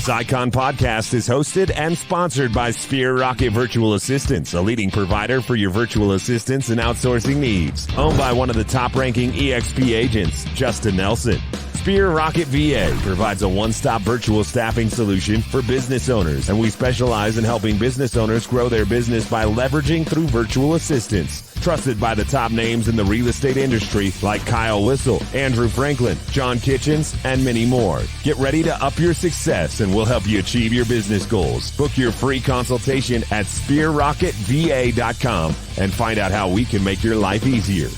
This Icon podcast is hosted and sponsored by Sphere Rocket Virtual Assistants, a leading provider for your virtual assistants and outsourcing needs. Owned by one of the top-ranking EXP agents, Justin Nelson. Sphere Rocket VA provides a one-stop virtual staffing solution for business owners, and we specialize in helping business owners grow their business by leveraging through virtual assistants. Trusted by the top names in the real estate industry like Kyle Whistle, Andrew Franklin, John Kitchens, and many more. Get ready to up your success and we'll help you achieve your business goals. Book your free consultation at sphererocketva.com and find out how we can make your life easier.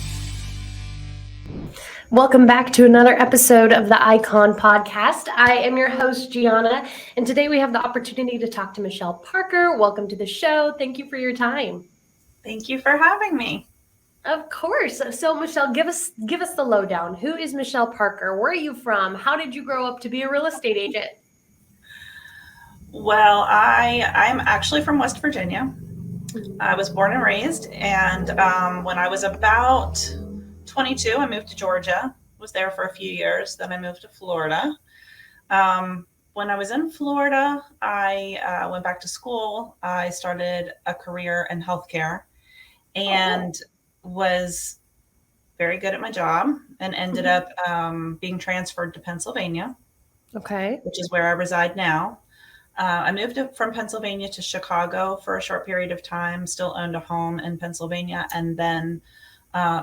Welcome back to another episode of the Icon Podcast. I am your host, Gianna, and today we have the opportunity to talk to Michele Parker. Welcome to the show. Thank you for your time. Thank you for having me. Of course. So Michele, give us the lowdown. Who is Michele Parker? Where are you from? How did you grow up to be a real estate agent? Well, I'm actually from West Virginia. I was born and raised, and when I was about 22, I moved to Georgia, was there for a few years. Then I moved to Florida. When I was in Florida, I went back to school. I started a career in healthcare and was very good at my job and ended up being transferred to Pennsylvania, which is where I reside now. I moved from Pennsylvania to Chicago for a short period of time, still owned a home in Pennsylvania, and then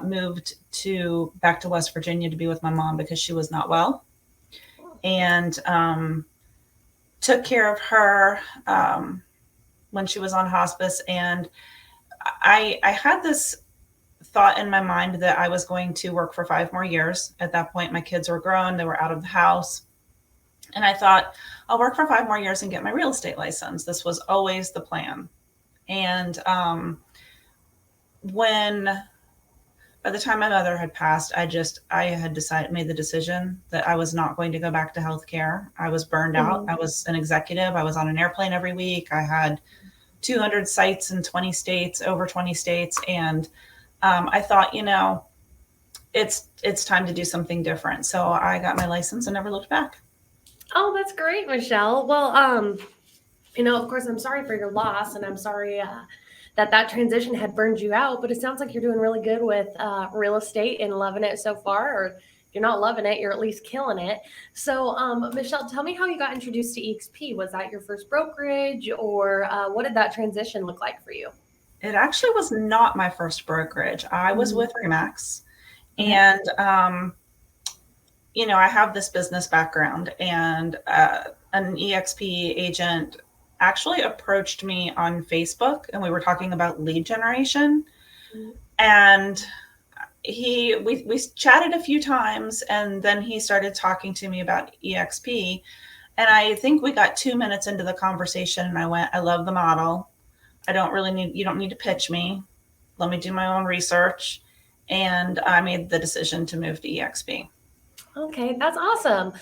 moved back to West Virginia to be with my mom because she was not well, and took care of her when she was on hospice. And I had this thought in my mind that I was going to work for 5 more years. At that point, my kids were grown, they were out of the house. And I thought, I'll work for 5 more years and get my real estate license. This was always the plan. And by the time my mother had passed, I had made the decision that I was not going to go back to healthcare. I was burned out. I was an executive. I was on an airplane every week. I had 200 sites in 20 states, over 20 states. And I thought, it's time to do something different. So I got my license and never looked back. Oh, that's great, Michele. Well, of course, I'm sorry for your loss, and I'm sorry that transition had burned you out, but it sounds like you're doing really good with real estate and loving it so far, or if you're not loving it, you're at least killing it. So, Michele, tell me how you got introduced to EXP. Was that your first brokerage, or what did that transition look like for you? It actually was not my first brokerage. I was with Remax, and I have this business background, and an EXP agent actually approached me on Facebook, and we were talking about lead generation. And we chatted a few times, and then he started talking to me about EXP. And I think we got 2 minutes into the conversation, and I went, I love the model. You don't need to pitch me. Let me do my own research. And I made the decision to move to EXP. Okay, that's awesome.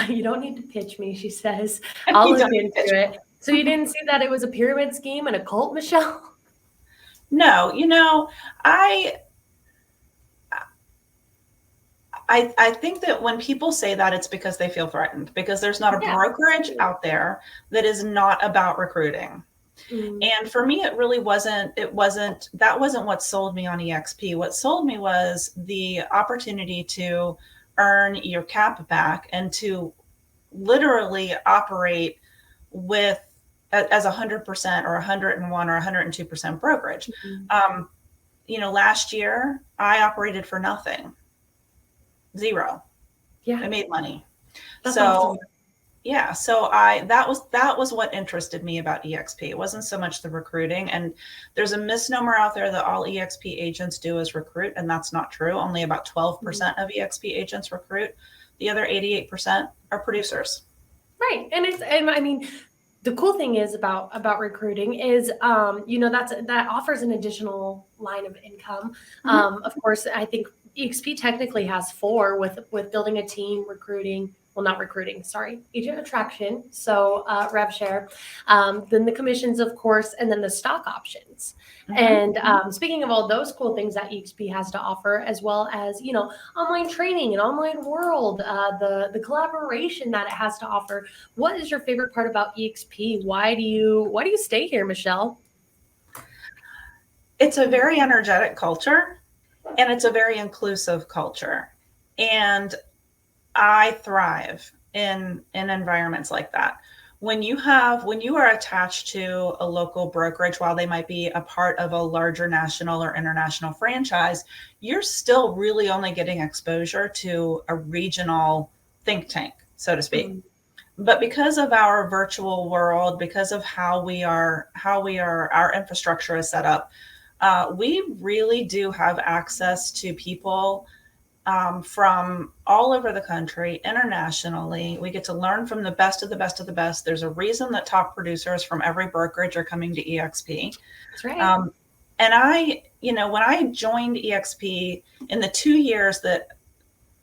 You don't need to pitch me, she says. I'll look into it. So you didn't see that it was a pyramid scheme and a cult, Michele? No, I think that when people say that, it's because they feel threatened, because there's not a brokerage out there that is not about recruiting. And for me, that wasn't what sold me on EXP. What sold me was the opportunity to earn your cap back and to literally operate as 100% or 101 or 102% brokerage. Last year I operated for nothing, zero. I made money. That's awesome. That was what interested me about EXP. It wasn't so much the recruiting. And there's a misnomer out there that all EXP agents do is recruit, and that's not true. Only about 12% of EXP agents recruit. The other 88% are producers. Right. And the cool thing is about recruiting is, that offers an additional line of income. Of course, I think EXP technically has 4 with building a team, recruiting, well, not recruiting, sorry, agent attraction. So rev share, then the commissions, of course, and then the stock options. And speaking of all those cool things that EXP has to offer, as well as, online training and online world, the collaboration that it has to offer. What is your favorite part about EXP? Why do you stay here, Michele? It's a very energetic culture, and it's a very inclusive culture. And I thrive in environments like that. When you are attached to a local brokerage, while they might be a part of a larger national or international franchise, you're still really only getting exposure to a regional think tank, so to speak. But because of our virtual world, because of how our infrastructure is set up, we really do have access to people from all over the country, internationally. We get to learn from the best of the best of the best. There's a reason that top producers from every brokerage are coming to EXP. That's right. And when I joined EXP in the 2 years that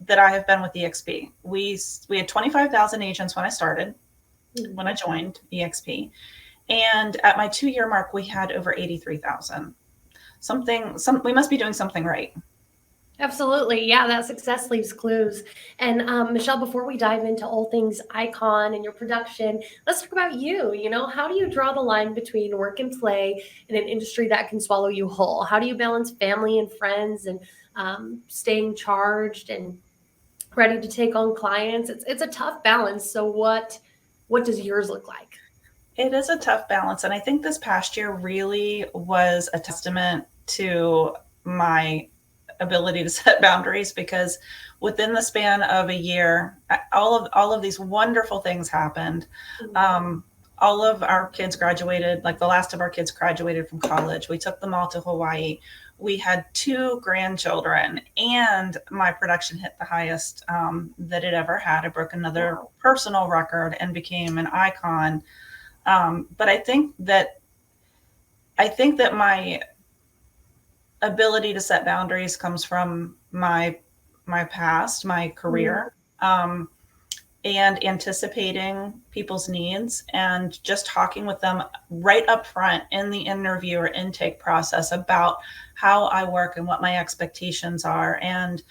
I have been with EXP, we had 25,000 agents when I started, when I joined EXP. And at my 2-year mark, we had over 83,000. We must be doing something right. Absolutely. Yeah, that success leaves clues. And Michele, before we dive into all things Icon and your production, let's talk about you. How do you draw the line between work and play in an industry that can swallow you whole? How do you balance family and friends and staying charged and ready to take on clients? It's a tough balance. So what does yours look like? It is a tough balance. And I think this past year really was a testament to my ability to set boundaries, because within the span of a year, all of these wonderful things happened. All of our kids graduated, like the last of our kids graduated from college. We took them all to Hawaii. We had 2 grandchildren, and my production hit the highest that it ever had. I broke another personal record and became an icon. But I think that my ability to set boundaries comes from my past, my career, and anticipating people's needs and just talking with them right up front in the interview or intake process about how I work and what my expectations are. And,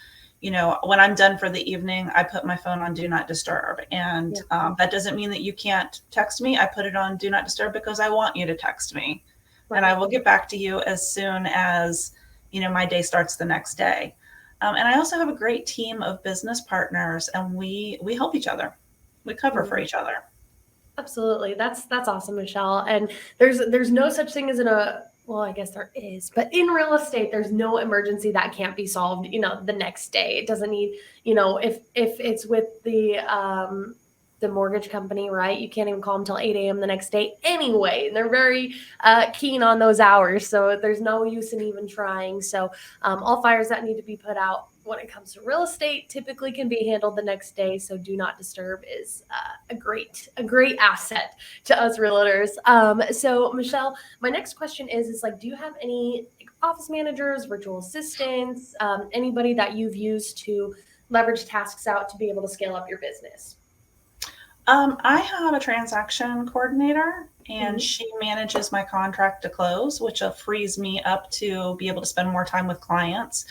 when I'm done for the evening, I put my phone on Do Not Disturb. And that doesn't mean that you can't text me. I put it on Do Not Disturb because I want you to text me. Right. And I will get back to you as soon as my day starts the next day. And I also have a great team of business partners, and we help each other. We cover for each other. Absolutely. That's awesome, Michele. And there's no such thing as well, I guess there is, but in real estate, there's no emergency that can't be solved, the next day. It doesn't need, if it's with the mortgage company, right? You can't even call them till 8 a.m. the next day anyway. And they're very keen on those hours. So there's no use in even trying. So all fires that need to be put out when it comes to real estate typically can be handled the next day. So Do Not Disturb is a great asset to us realtors. So Michele, my next question is do you have any office managers, virtual assistants, anybody that you've used to leverage tasks out to be able to scale up your business? I have a transaction coordinator, and she manages my contract to close, which frees me up to be able to spend more time with clients.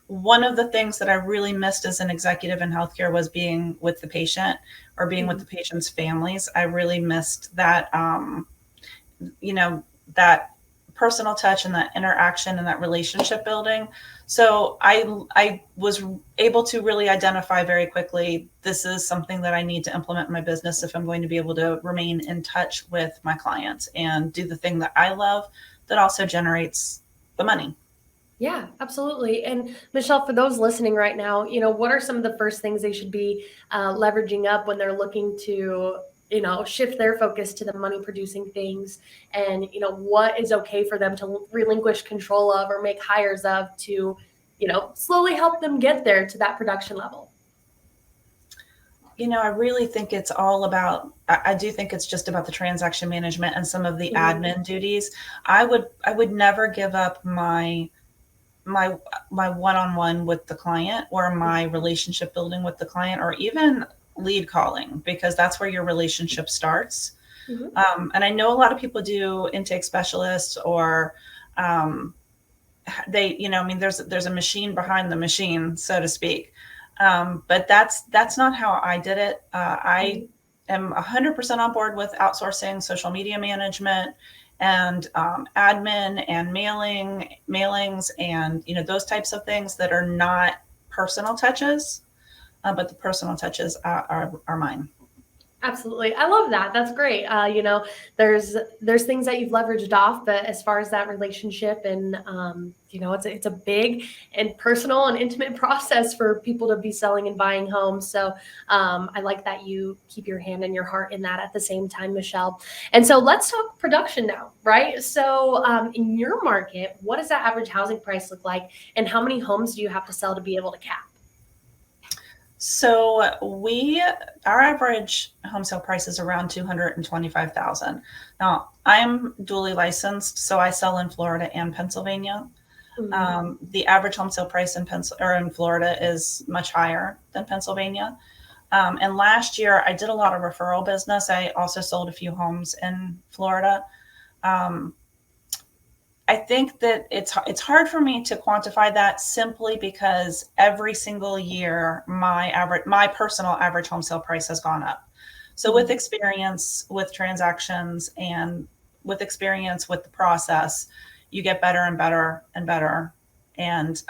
One of the things that I really missed as an executive in healthcare was being with the patient or being with the patient's families. I really missed that, that personal touch and that interaction and that relationship building. So I was able to really identify very quickly, this is something that I need to implement in my business if I'm going to be able to remain in touch with my clients and do the thing that I love that also generates the money. Yeah, absolutely. And Michele, for those listening right now, what are some of the first things they should be leveraging up when they're looking to shift their focus to the money producing things, and, what is okay for them to relinquish control of or make hires of to, slowly help them get there to that production level? I really think it's all about, I do think it's just about the transaction management and some of the admin duties. I would never give up my my one-on-one with the client, or my relationship building with the client, or even lead calling, because that's where your relationship starts. And I know a lot of people do intake specialists, or there's a machine behind the machine, so to speak. But that's not how I did it. I am 100% on board with outsourcing social media management and admin and mailings, and those types of things that are not personal touches, but the personal touches are mine. Absolutely. I love that. That's great. There's things that you've leveraged off, but as far as that relationship and, it's a big and personal and intimate process for people to be selling and buying homes. So I like that you keep your hand and your heart in that at the same time, Michele. And so let's talk production now, right? So in your market, what does that average housing price look like? And how many homes do you have to sell to be able to cap? So our average home sale price is around $225,000. Now, I'm dually licensed, so I sell in Florida and Pennsylvania. The average home sale price in Florida is much higher than Pennsylvania. And last year, I did a lot of referral business. I also sold a few homes in Florida. I think that it's hard for me to quantify that, simply because every single year my personal average home sale price has gone up. So with experience with transactions and with experience with the process, you get better and better and better. And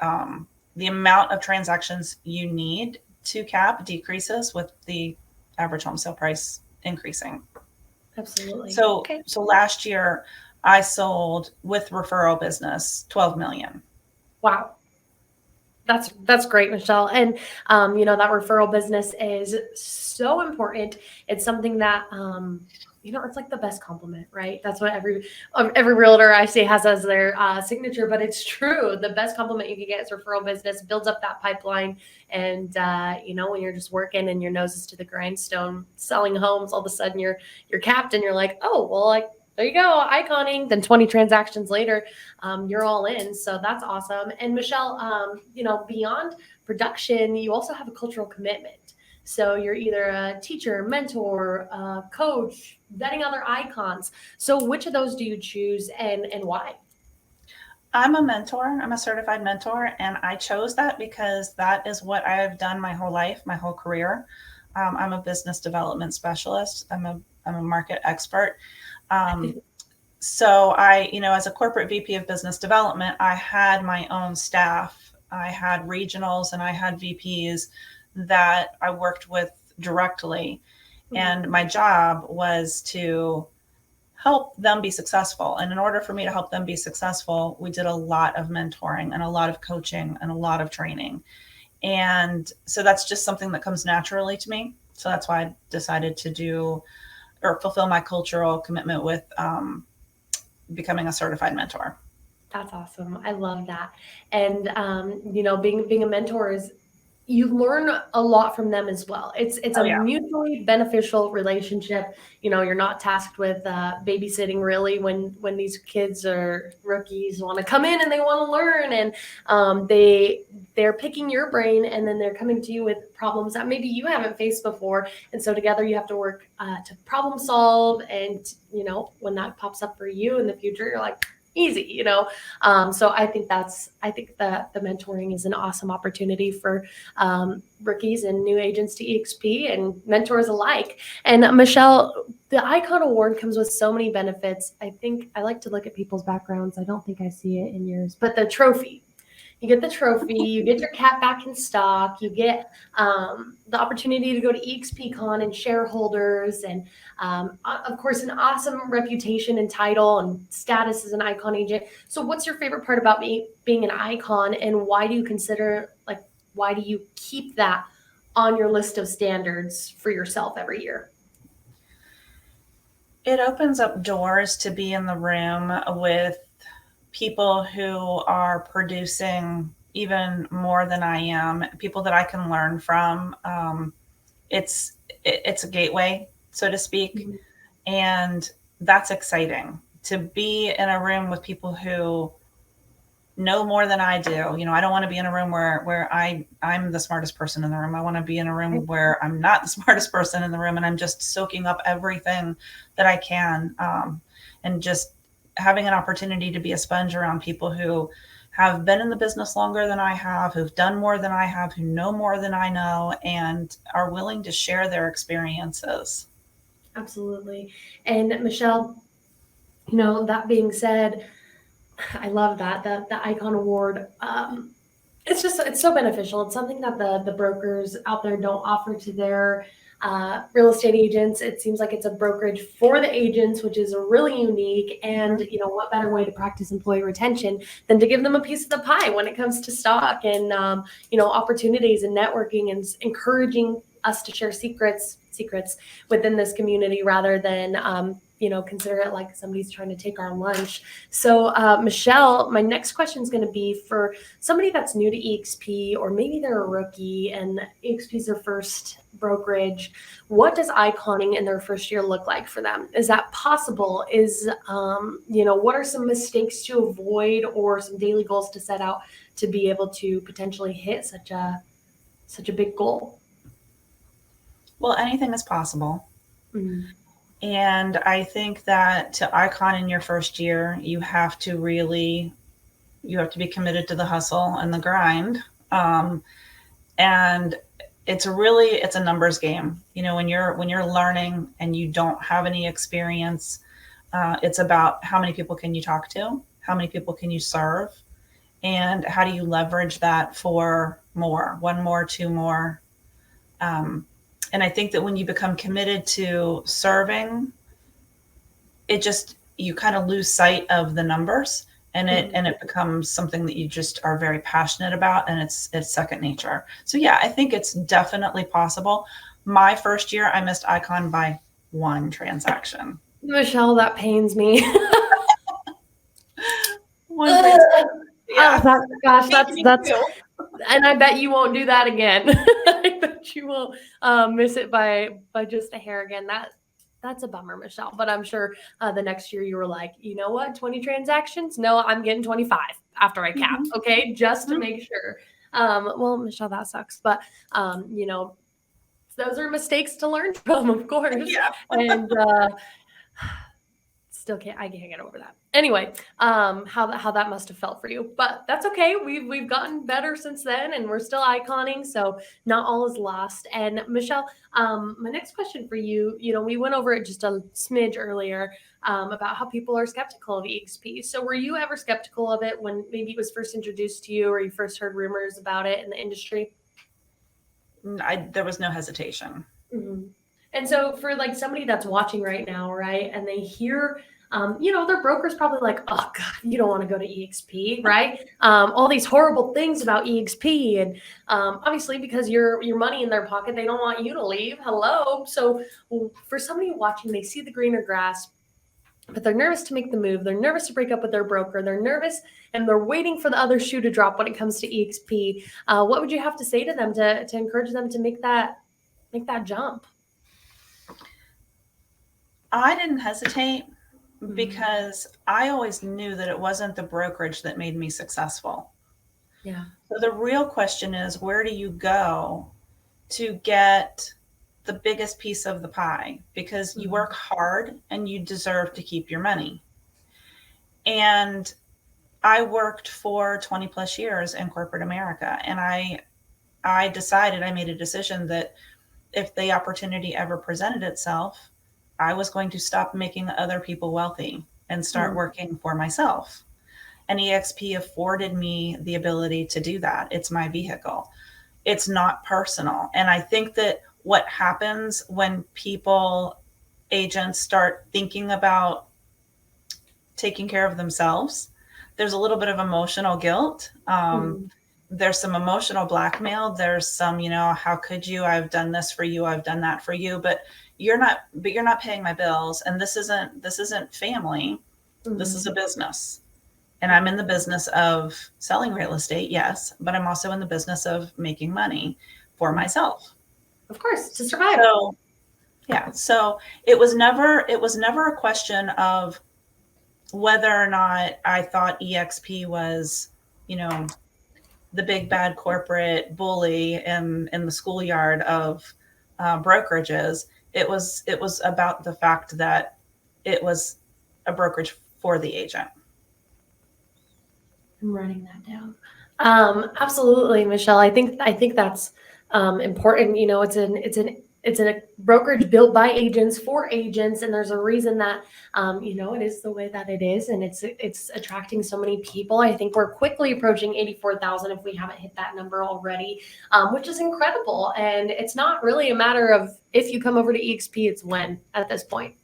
the amount of transactions you need to cap decreases with the average home sale price increasing. Absolutely. So last year, I sold, with referral business, 12 million. Wow. That's great, Michele. And, that referral business is so important. It's something that, it's like the best compliment, right? That's what every realtor I see has as their signature, but it's true. The best compliment you can get is referral business, builds up that pipeline. And, when you're just working and your nose is to the grindstone, selling homes, all of a sudden you're capped and you're like, oh, well, there you go, iconing. Then 20 transactions later, you're all in. So that's awesome. And Michele, beyond production, you also have a cultural commitment. So you're either a teacher, mentor, coach, vetting other icons. So which of those do you choose, and why? I'm a mentor. I'm a certified mentor, and I chose that because that is what I have done my whole life, my whole career. I'm a business development specialist. I'm a market expert. So I, as a corporate VP of business development, I had my own staff. I had regionals and I had VPs that I worked with directly. And my job was to help them be successful. And in order for me to help them be successful, we did a lot of mentoring and a lot of coaching and a lot of training. And so that's just something that comes naturally to me. So that's why I decided to fulfill my cultural commitment with becoming a certified mentor. That's awesome. I love that. And, being a mentor is, you learn a lot from them as well. It's mutually beneficial relationship. You're not tasked with babysitting really when these kids or rookies want to come in and they want to learn, and they're picking your brain, and then they're coming to you with problems that maybe you haven't faced before. And so together you have to work to problem solve. And, when that pops up for you in the future, you're like, easy, so I think that the mentoring is an awesome opportunity for rookies and new agents to EXP and mentors alike. And Michele, the Icon Award comes with so many benefits. I think I like to look at people's backgrounds. I don't think I see it in yours, but the trophy. You get the trophy, you get your cap back in stock, you get the opportunity to go to EXP Con and shareholders, and of course, an awesome reputation and title and status as an icon agent. So what's your favorite part about being an icon, and why do you keep that on your list of standards for yourself every year? It opens up doors to be in the room with people who are producing even more than I am, people that I can learn from. It's a gateway, so to speak. And that's exciting, to be in a room with people who know more than I do. I don't want to be in a room where I'm the smartest person in the room. I want to be in a room where I'm not the smartest person in the room, and I'm just soaking up everything that I can, and just having an opportunity to be a sponge around people who have been in the business longer than I have, who've done more than I have, who know more than I know, and are willing to share their experiences. Absolutely. And Michele, that being said, I love that the Icon Award. It's so beneficial. It's something that the brokers out there don't offer to their real estate agents. It seems like it's a brokerage for the agents, which is really unique. And what better way to practice employee retention than to give them a piece of the pie when it comes to stock and opportunities and networking and encouraging us to share secrets within this community rather than consider it like somebody's trying to take our lunch. So, Michele, my next question is going to be for somebody that's new to EXP, or maybe they're a rookie and EXP is their first brokerage. What does iconing in their first year look like for them? Is that possible? What are some mistakes to avoid or some daily goals to set out to be able to potentially hit such a big goal? Well, anything is possible. Mm-hmm. And I think that to icon in your first year, you have to be committed to the hustle and the grind. And it's a numbers game. When you're learning and you don't have any experience, it's about how many people can you talk to, how many people can you serve, and how do you leverage that for more, one more, two more. And I think that when you become committed to serving, you kind of lose sight of the numbers, and it becomes something that you just are very passionate about, and it's second nature. So yeah, I think it's definitely possible. My first year, I missed icon by one transaction. Michele, that pains me. One transaction. Yeah. Oh, gosh, that's and I bet you won't do that again. I bet you won't miss it by just a hair again. That's a bummer, Michele. But I'm sure the next year you were like, you know what, 20 transactions? No, I'm getting 25 after I cap. Mm-hmm. Okay, just to make sure. Well, Michele, that sucks. But those are mistakes to learn from, of course. Yeah. And I can't get over that. Anyway, how that must have felt for you, but that's okay. We've gotten better since then, and we're still iconing, so not all is lost. And Michele, my next question for you, we went over it just a smidge earlier about how people are skeptical of EXP. So were you ever skeptical of it when maybe it was first introduced to you, or you first heard rumors about it in the industry? There was no hesitation. Mm-hmm. And so for like somebody that's watching right now, right, and they hear, their broker's probably like, oh God, you don't want to go to EXP, right? All these horrible things about EXP, and obviously because you're money in their pocket, they don't want you to leave. Hello. So for somebody watching, they see the greener grass, but they're nervous to make the move. They're nervous to break up with their broker. They're nervous and they're waiting for the other shoe to drop when it comes to EXP. What would you have to say to them to encourage them to make that jump? I didn't hesitate because I always knew that it wasn't the brokerage that made me successful. Yeah. So the real question is, where do you go to get the biggest piece of the pie? Because you work hard and you deserve to keep your money. And I worked for 20 plus years in corporate America, and I made a decision that if the opportunity ever presented itself, I was going to stop making other people wealthy and start working for myself. And EXP afforded me the ability to do that. It's my vehicle. It's not personal. And I think that what happens when agents start thinking about taking care of themselves, there's a little bit of emotional guilt. There's some emotional blackmail. There's some, how could you? I've done this for you. I've done that for you, but you're not paying my bills. And this isn't family. This is a business. And I'm in the business of selling real estate. Yes. But I'm also in the business of making money for myself. Of course, to survive. So, yeah. So it was never a question of whether or not I thought EXP was the big bad corporate bully in the schoolyard of brokerages. It was about the fact that it was a brokerage for the agent. I'm writing that down. Absolutely, Michele. I think that's important. It's a brokerage built by agents for agents, and there's a reason that it is the way that it is, and it's attracting so many people. I think we're quickly approaching 84,000 if we haven't hit that number already, which is incredible. And it's not really a matter of if you come over to EXP; it's when at this point.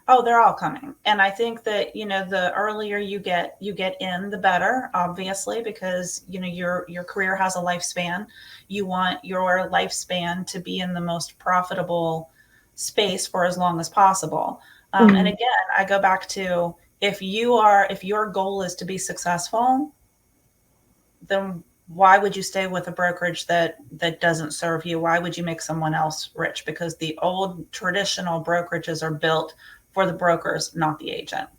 Oh, they're all coming. And I think that, the earlier you get in, the better, obviously, because, your career has a lifespan. You want your lifespan to be in the most profitable space for as long as possible. And again, I go back to, if your goal is to be successful, then why would you stay with a brokerage that doesn't serve you? Why would you make someone else rich? Because the old traditional brokerages are built for the brokers, not the agent.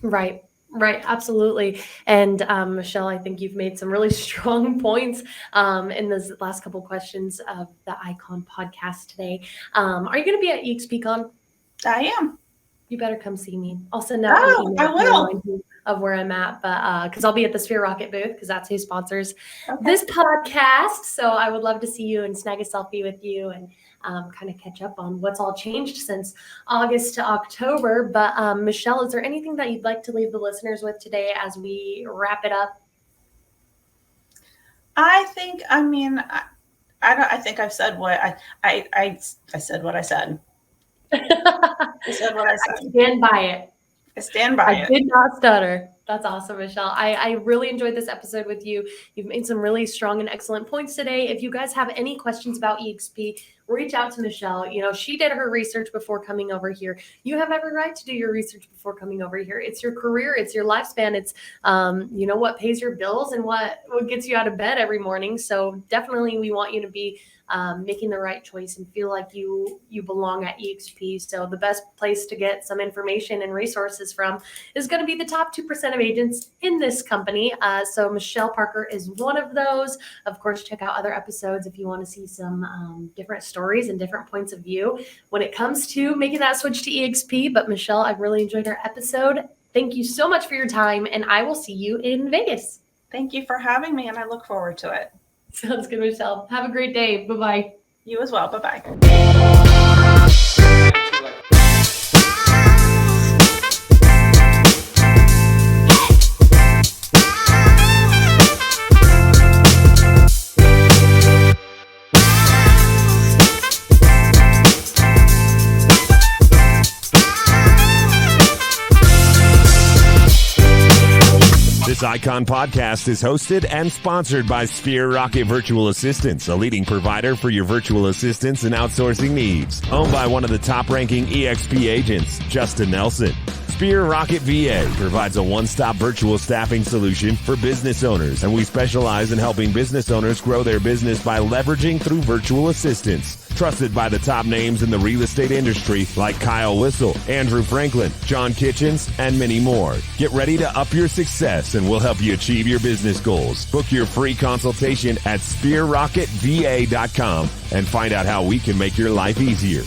Right. Absolutely. And Michele, I think you've made some really strong points in those last couple questions of the Icon podcast today. Are you going to be at EXPCon? I am. You better come see me. I'll send out an email I will. of where I'm at, but because I'll be at the Sphere Rocket booth, because that's who sponsors this podcast. So I would love to see you and snag a selfie with you and kind of catch up on what's all changed since August to October. But Michele, is there anything that you'd like to leave the listeners with today as we wrap it up? I think I've said what I said what I said. I said what I said. I stand by it. I stand by it. I did not stutter. That's awesome, Michele. I really enjoyed this episode with you. You've made some really strong and excellent points today. If you guys have any questions about EXP, reach out to Michele. She did her research before coming over here. You have every right to do your research before coming over here. It's your career. It's your lifespan. It's, what pays your bills and what gets you out of bed every morning. So definitely we want you to be making the right choice and feel like you belong at EXP. So the best place to get some information and resources from is going to be the top 2% of agents in this company. So Michele Parker is one of those. Of course, check out other episodes if you want to see some different stories and different points of view when it comes to making that switch to EXP. But Michele, I really enjoyed our episode. Thank you so much for your time, and I will see you in Vegas. Thank you for having me, and I look forward to it. Sounds good, Michele. Have a great day. Bye-bye. You as well. Bye-bye. This Icon podcast is hosted and sponsored by Sphere Rocket Virtual Assistants, a leading provider for your virtual assistants and outsourcing needs. Owned by one of the top-ranking EXP agents, Justin Nelson. Sphere Rocket VA provides a one-stop virtual staffing solution for business owners, and we specialize in helping business owners grow their business by leveraging through virtual assistants. Trusted by the top names in the real estate industry like Kyle Whistle, Andrew Franklin, John Kitchens, and many more. Get ready to up your success, and we'll help you achieve your business goals. Book your free consultation at sphererocketva.com and find out how we can make your life easier.